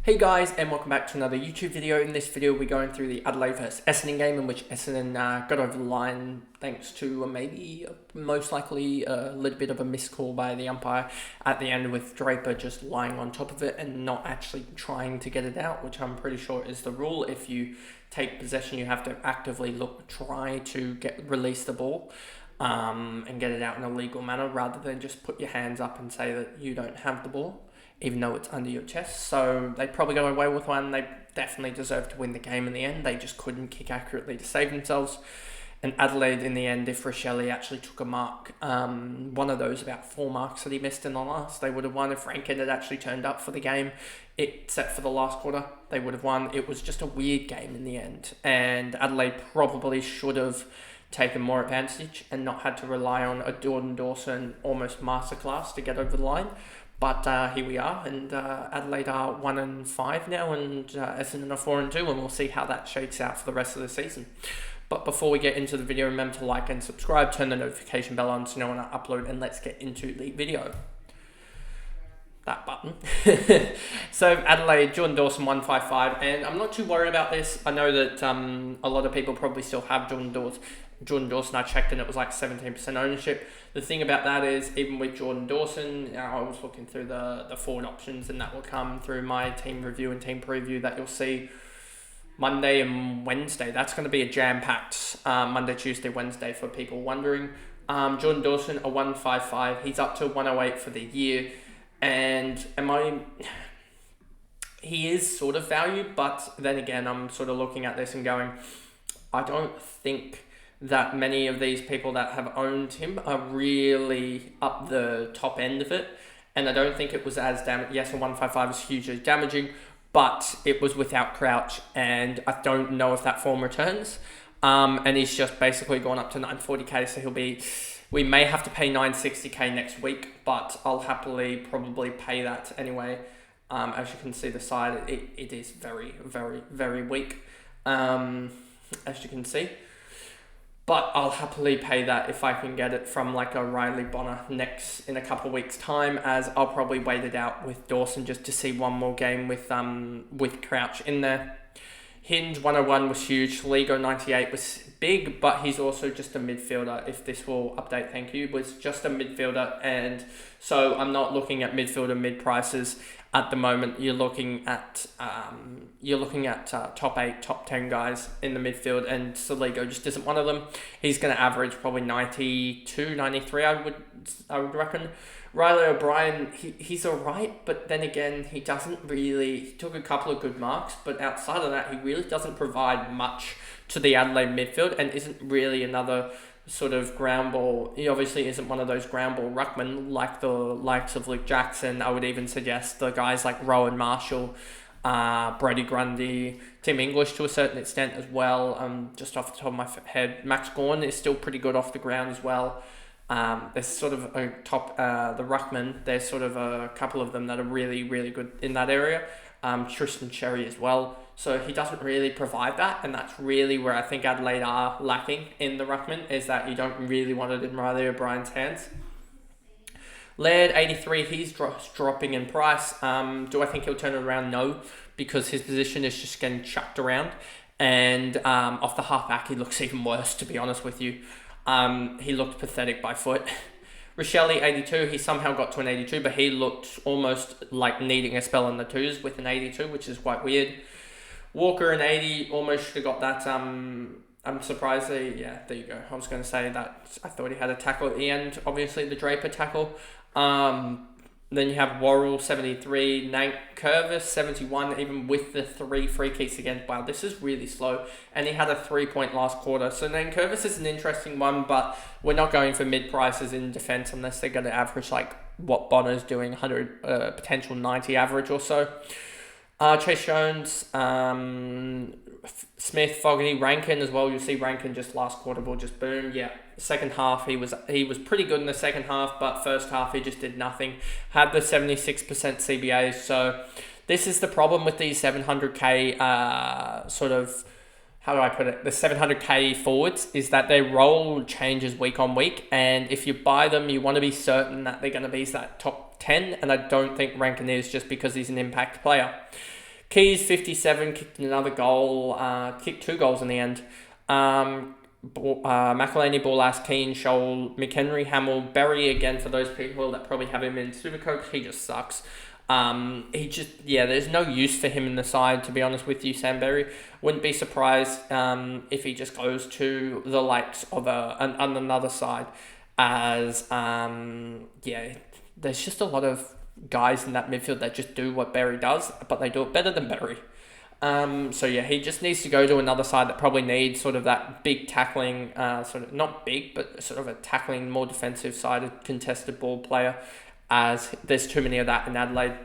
Hey guys, and welcome back to another YouTube video. In this video, we're going through the Adelaide vs Essendon game in which Essendon got over the line thanks to most likely a little bit of a missed call by the umpire at the end, with Draper just lying on top of it and not actually trying to get it out, which I'm pretty sure is the rule. If you take possession, you have to actively try to release the ball and get it out in a legal manner, rather than just put your hands up and say that you don't have the ball, even though it's under your chest. So they probably got away with one. They definitely deserved to win the game in the end. They just couldn't kick accurately to save themselves. And Adelaide, in the end, if Rochelle actually took a mark, one of those about 4 marks that he missed in the last, they would have won. If Rankin had actually turned up for the game, except for the last quarter, they would have won. It was just a weird game in the end. And Adelaide probably should have taken more advantage and not had to rely on a Jordan Dawson almost masterclass to get over the line. But here we are, and Adelaide are 1-5 now, and Essendon are 4-2, and we'll see how that shakes out for the rest of the season. But before we get into the video, remember to like and subscribe, turn the notification bell on so you know when I upload, and let's get into the video. That button. So Adelaide, Jordan Dawson 155, and I'm not too worried about this. I know that a lot of people probably still have Jordan Dawson. I checked and it was like 17% ownership. The thing about that is, even with Jordan Dawson, I was looking through the forward options, and that will come through my team review and team preview that you'll see Monday and Wednesday. That's going to be a jam-packed Monday, Tuesday, Wednesday for people wondering. Jordan Dawson, a 155. He's up to 108 for the year. And he is sort of valued, but then again, I'm sort of looking at this and going, I don't think that many of these people that have owned him are really up the top end of it. And I don't think it was as damaging. Yes, a 155 is hugely damaging, but it was without Crouch, and I don't know if that form returns. And he's just basically gone up to 940k, so we may have to pay 960k next week, but I'll happily probably pay that anyway. As you can see the side, it is very, very, very weak, as you can see. But I'll happily pay that if I can get it from like a Riley Bonner in a couple of weeks' time, as I'll probably wait it out with Dawson just to see one more game with Crouch in there. Hinge 101 was huge. Ligo 98 was big, but he's also just a midfielder. If this will update, thank you. Was just a midfielder, and so I'm not looking at midfielder mid prices at the moment. You're looking at top 8, top 10 guys in the midfield, and Saligo just isn't one of them. He's going to average probably 92, 93, I would reckon. Riley O'Brien, he's all right, but then again, he took a couple of good marks, but outside of that, he really doesn't provide much to the Adelaide midfield, and isn't really another sort of ground ball. He obviously isn't one of those ground ball ruckmen like the likes of Luke Jackson. I would even suggest the guys like Rowan Marshall, Brody Grundy, Tim English to a certain extent as well. Just off the top of my head, Max Gawn is still pretty good off the ground as well. There's sort of a top, the ruckman, there's sort of a couple of them that are really, really good in that area. Tristan Cherry as well. So he doesn't really provide that, and that's really where I think Adelaide are lacking in the ruckman, is that you don't really want it in Riley O'Brien's hands. Laird, 83, he's dropping in price. Do I think he'll turn it around? No, because his position is just getting chucked around, and off the half-back, he looks even worse, to be honest with you. He looked pathetic by foot. Rochelle, 82, he somehow got to an 82, but he looked almost like needing a spell in the 2s with an 82, which is quite weird. Walker, an 80, almost should have got that. I'm surprised yeah, there you go. I was going to say that I thought he had a tackle at the end, obviously the Draper tackle. Then you have Worrell, 73, Nate Curvis, 71, even with the 3 free kicks again. Wow, this is really slow. And he had a 3-point last quarter. So Nate Curvis is an interesting one, but we're not going for mid-prices in defence unless they're going to average like what Bonner's doing, 100, potential 90 average or so. Chase Jones, Smith, Fogarty, Rankin as well. You'll see Rankin just last quarter will just boom. Yeah, second half he was pretty good in the second half, but first half he just did nothing. Had the 76% CBAs. So this is the problem with these 700k sort of, how do I put it? The 700k forwards is that their role changes week on week, and if you buy them, you want to be certain that they're going to be that top 10, and I don't think Rankin is, just because he's an impact player. Keys 57 kicked another goal, kicked 2 goals in the end. McElhaney, Ballas, Keane, Scholl, McHenry, Hamill, Berry again for those people that probably have him in Supercoach. He just sucks. There's no use for him in the side, to be honest with you, Sam Berry. Wouldn't be surprised if he just goes to the likes of another side, as there's just a lot of guys in that midfield that just do what Berry does, but they do it better than Berry. He just needs to go to another side that probably needs sort of that big tackling, sort of not big, but sort of a tackling, more defensive sided contested ball player, as there's too many of that in Adelaide.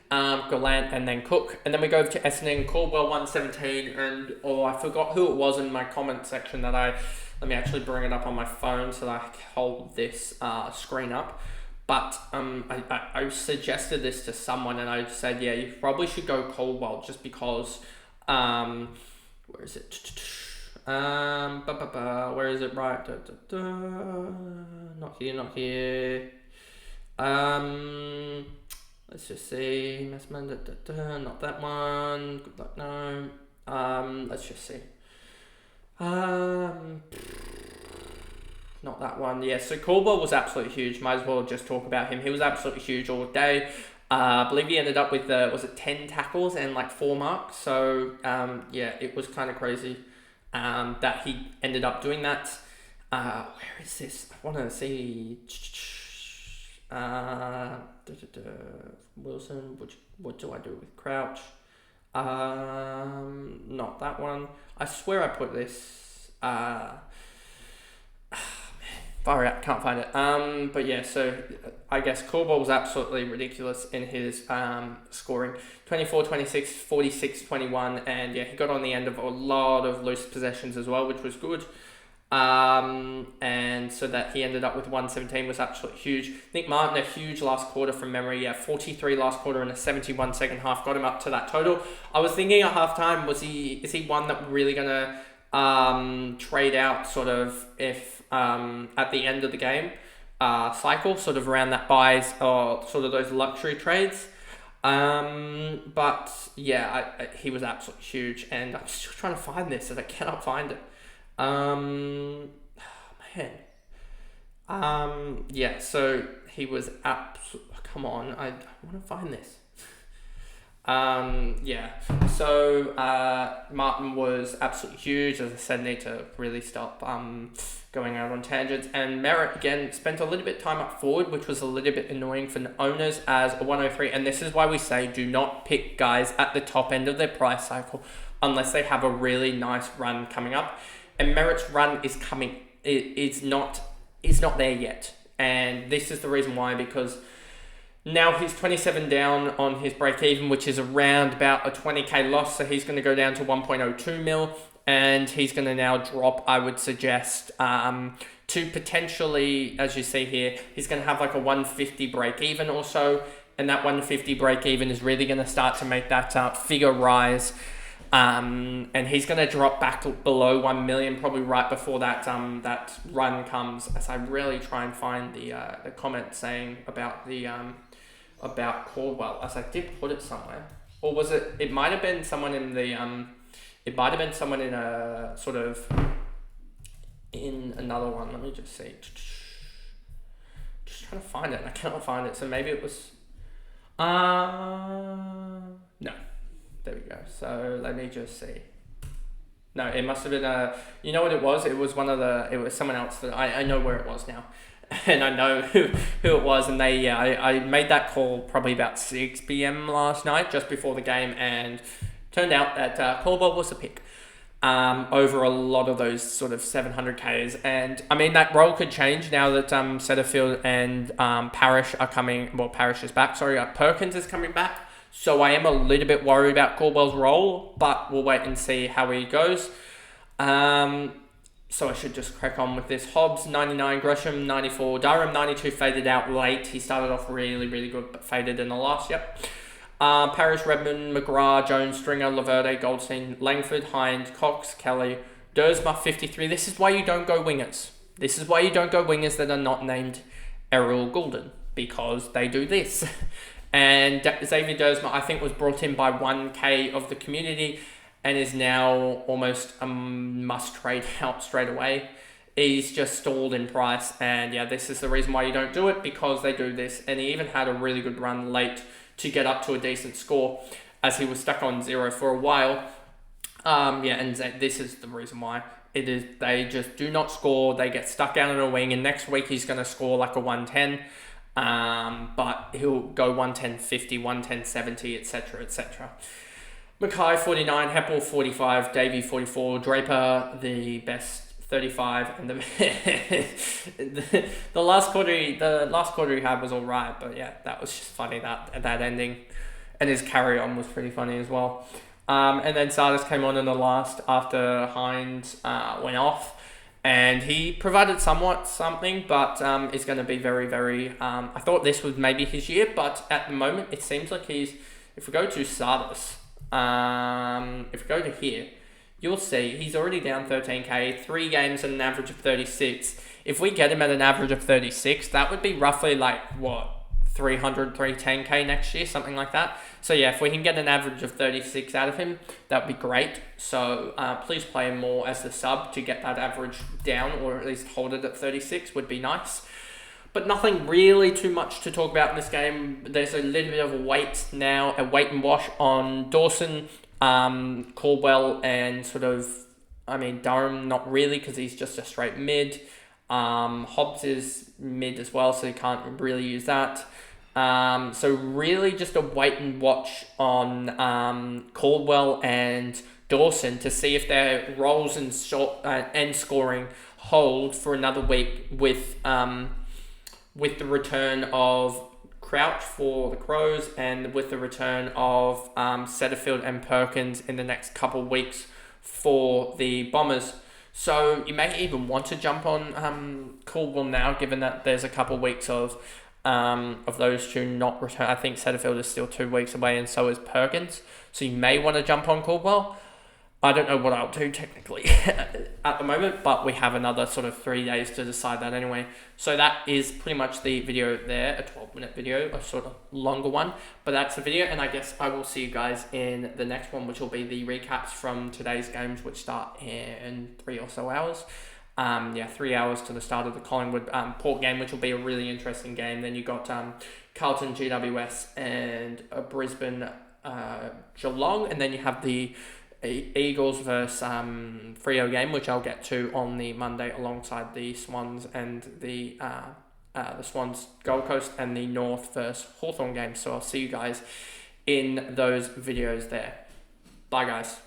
Gallant and then Cook. And then we go over to Essendon, Caldwell 117, and I forgot who it was in my comment section let me actually bring it up on my phone so that I can hold this screen up. But I suggested this to someone and I said, yeah, you probably should go Caldwell just because, where is it? Where is it? Right. Not here. Let's just see. Not that one. Good luck, no. Let's just see. Not that one. Yeah, so Caldwell was absolutely huge. Might as well just talk about him. He was absolutely huge all day. I believe he ended up with, 10 tackles and 4 marks. So, it was kind of crazy that he ended up doing that. Where is this? I want to see... Wilson, what do I do with Crouch? Not that one. I swear I put this... Far out, can't find it. So I guess Caldwell was absolutely ridiculous in his scoring. 24, 26, 46, 21, and he got on the end of a lot of loose possessions as well, which was good. And so that he ended up with 117 was absolutely huge. Nick Martin, a huge last quarter from memory. 43 last quarter and a 71 second half got him up to that total. I was thinking at halftime, is he one that we're really gonna trade out sort of if at the end of the game cycle, sort of around that buys or sort of those luxury trades. He was absolutely huge, and I'm still trying to find this and I cannot find it. So he was come on, I want to find this. Martin was absolutely huge. As I said, need to really stop going out on tangents. And Merritt, again, spent a little bit of time up forward, which was a little bit annoying for the owners as a 103. And this is why we say do not pick guys at the top end of their price cycle unless they have a really nice run coming up. And Merritt's run is coming. It's not there yet. And this is the reason why, because now he's 27 down on his break-even, which is around about a 20k loss. So he's going to go down to 1.02 mil. And he's going to now drop, I would suggest, to potentially, as you see here, he's going to have like a 150 break-even or so. And that 150 break-even is really going to start to make that figure rise. And he's going to drop back below 1 million probably right before that that run comes, as I really try and find the comment saying about the about Caldwell, as I did put it somewhere. Or was it might have been someone in the it might have been someone in a sort of in another one. Let me just see. Just trying to find it and I cannot find it. So maybe it was no. There we go. So let me just see. No, it must have been you know what it was? It was it was someone else that I know where it was now. And I know who it was. And I made that call probably about 6 p.m. last night, just before the game. And turned out that Caldwell was a pick over a lot of those sort of 700Ks. And I mean, that role could change now that Setterfield and Parrish are coming. Well, Parrish is back. Sorry, Perkins is coming back. So I am a little bit worried about Caldwell's role, but we'll wait and see how he goes. So I should just crack on with this. Hobbs, 99, Gresham, 94, Durham, 92, faded out late. He started off really, really good, but faded in the last, Parrish, Redmond, McGrath, Jones, Stringer, Laverde, Goldstein, Langford, Hind, Cox, Kelly, Dersma, 53. This is why you don't go wingers. This is why you don't go wingers that are not named Errol Goulden, because they do this. And Xavier Dersma, I think, was brought in by 1K of the community and is now almost a must-trade out straight away. He's just stalled in price, and yeah, this is the reason why you don't do it, because they do this. And he even had a really good run late to get up to a decent score, as he was stuck on 0 for a while. And this is the reason why. It is, they just do not score. They get stuck down in a wing, and next week he's going to score like a 110. But he'll go 110.50, 110.70, etc., etc. Mackay 49, Heppel 45, Davey 44, Draper the best 35, and the last quarter he had was all right, but yeah, that was just funny, that ending, and his carry on was pretty funny as well. And then Sardis came on in the last after Hines went off, and he provided something, but is going to be very, very. I thought this was maybe his year, but at the moment it seems like he's. If we go to Sardis, if we go to here, you'll see he's already down 13k, 3 games at an average of 36. If we get him at an average of 36, that would be roughly like, what, 310k next year, something like that. So yeah, if we can get an average of 36 out of him, that would be great. So please play him more as the sub to get that average down, or at least hold it at 36 would be nice. But nothing really too much to talk about in this game. There's a little bit of a wait and wash on Dawson, Caldwell, and Durham, not really, because he's just a straight mid. Hobbs is mid as well, so you can't really use that. So really just a wait and watch on Caldwell and Dawson to see if their roles and scoring hold for another week with the return of Crouch for the Crows, and with the return of Setterfield and Perkins in the next couple of weeks for the Bombers. So you may even want to jump on Caldwell now, given that there's a couple of weeks of those two not return. I think Setterfield is still 2 weeks away, and so is Perkins. So you may want to jump on Caldwell. I don't know what I'll do technically at the moment, but we have another sort of 3 days to decide that anyway. So that is pretty much the video there, a 12-minute video, a sort of longer one. But that's the video, and I guess I will see you guys in the next one, which will be the recaps from today's games, which start in 3 or so hours. 3 hours to the start of the Collingwood Port game, which will be a really interesting game. Then you got Carlton, GWS, and Brisbane, Geelong, and then you have the Eagles versus Freo game, which I'll get to on the Monday alongside the Swans and the Swans Gold Coast, and the North versus Hawthorn game. So I'll see you guys in those videos there. Bye guys.